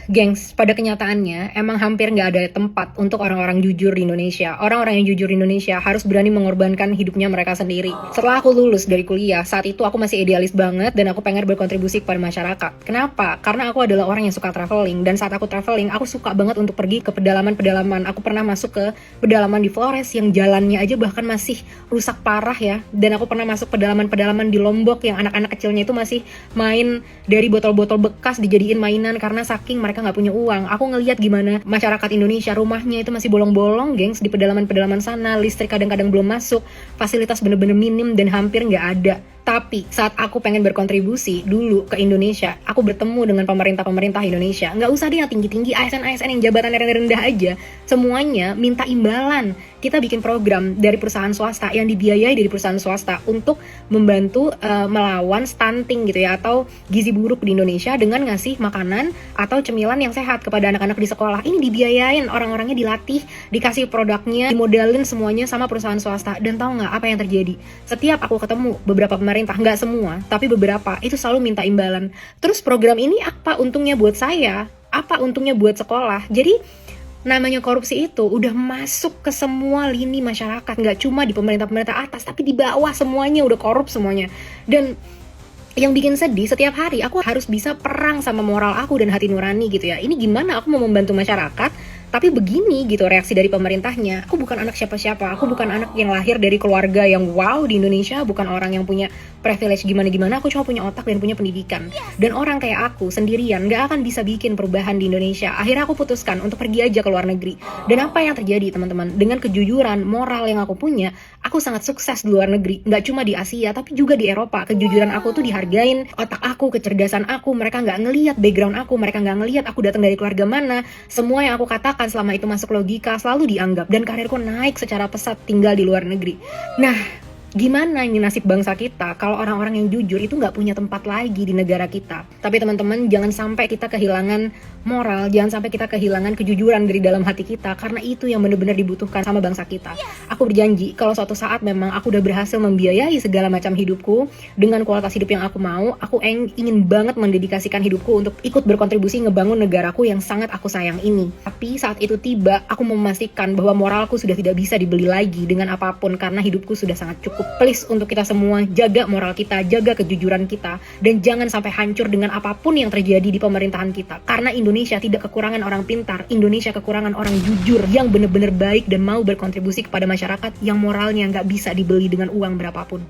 Gengs, pada kenyataannya emang hampir nggak ada tempat untuk orang-orang jujur di Indonesia. Orang-orang yang jujur di Indonesia harus berani mengorbankan hidupnya mereka sendiri. Setelah aku lulus dari kuliah, saat itu aku masih idealis banget dan aku pengen berkontribusi kepada masyarakat. Kenapa? Karena aku adalah orang yang suka traveling, dan saat aku traveling, aku suka banget untuk pergi ke pedalaman-pedalaman. Aku pernah masuk ke pedalaman di Flores yang jalannya aja bahkan masih rusak parah ya. Dan aku pernah masuk pedalaman-pedalaman di Lombok yang anak-anak kecilnya itu masih main dari botol-botol bekas dijadiin mainan karena saking mereka nggak punya uang. Aku ngelihat gimana masyarakat Indonesia rumahnya itu masih bolong-bolong, gengs, di pedalaman-pedalaman sana. Listrik kadang-kadang belum masuk, fasilitas bener-bener minim dan hampir nggak ada. Tapi saat aku pengen berkontribusi dulu ke Indonesia, aku bertemu dengan pemerintah-pemerintah Indonesia. Nggak usah deh yang tinggi-tinggi, ASN-ASN yang jabatannya rendah-rendah aja. Semuanya minta imbalan. Kita bikin program dari perusahaan swasta yang dibiayai dari perusahaan swasta untuk membantu melawan stunting gitu ya, atau gizi buruk di Indonesia dengan ngasih makanan atau cemilan yang sehat kepada anak-anak di sekolah. Ini dibiayain, orang-orangnya dilatih, dikasih produknya, dimodalin semuanya sama perusahaan swasta. Dan tahu nggak apa yang terjadi? Setiap aku ketemu beberapa pemerintah, nggak semua, tapi beberapa, itu selalu minta imbalan. Terus program ini apa untungnya buat saya? Apa untungnya buat sekolah? Jadi namanya korupsi itu udah masuk ke semua lini masyarakat, nggak cuma di pemerintah-pemerintah atas, tapi di bawah semuanya udah korup semuanya. Dan yang bikin sedih, setiap hari aku harus bisa perang sama moral aku dan hati nurani gitu ya. Ini gimana aku mau membantu masyarakat, tapi begini gitu reaksi dari pemerintahnya. Aku bukan anak siapa-siapa, aku bukan anak yang lahir dari keluarga yang wow di Indonesia, bukan orang yang punya privilege gimana-gimana, aku cuma punya otak dan punya pendidikan. Dan orang kayak aku sendirian gak akan bisa bikin perubahan di Indonesia. Akhirnya aku putuskan untuk pergi aja ke luar negeri. Dan apa yang terjadi teman-teman? Dengan kejujuran moral yang aku punya, aku sangat sukses di luar negeri. Gak cuma di Asia, tapi juga di Eropa. Kejujuran aku tuh dihargain, otak aku, kecerdasan aku, mereka gak ngelihat background aku, mereka gak ngelihat aku datang dari keluarga mana. Semua yang aku katakan selama itu masuk logika selalu dianggap, dan karirku naik secara pesat tinggal di luar negeri. Nah, gimana ini nasib bangsa kita kalau orang-orang yang jujur itu nggak punya tempat lagi di negara kita? Tapi teman-teman, jangan sampai kita kehilangan moral, jangan sampai kita kehilangan kejujuran dari dalam hati kita, karena itu yang benar-benar dibutuhkan sama bangsa kita. Aku berjanji kalau suatu saat memang aku udah berhasil membiayai segala macam hidupku dengan kualitas hidup yang aku mau, aku ingin banget mendedikasikan hidupku untuk ikut berkontribusi ngebangun negaraku yang sangat aku sayang ini. Tapi saat itu tiba, aku memastikan bahwa moralku sudah tidak bisa dibeli lagi dengan apapun, karena hidupku sudah sangat cukup. Please, untuk kita semua, jaga moral kita, jaga kejujuran kita, dan jangan sampai hancur dengan apapun yang terjadi di pemerintahan kita. Karena Indonesia tidak kekurangan orang pintar, Indonesia kekurangan orang jujur yang benar-benar baik dan mau berkontribusi kepada masyarakat, yang moralnya nggak bisa dibeli dengan uang berapapun.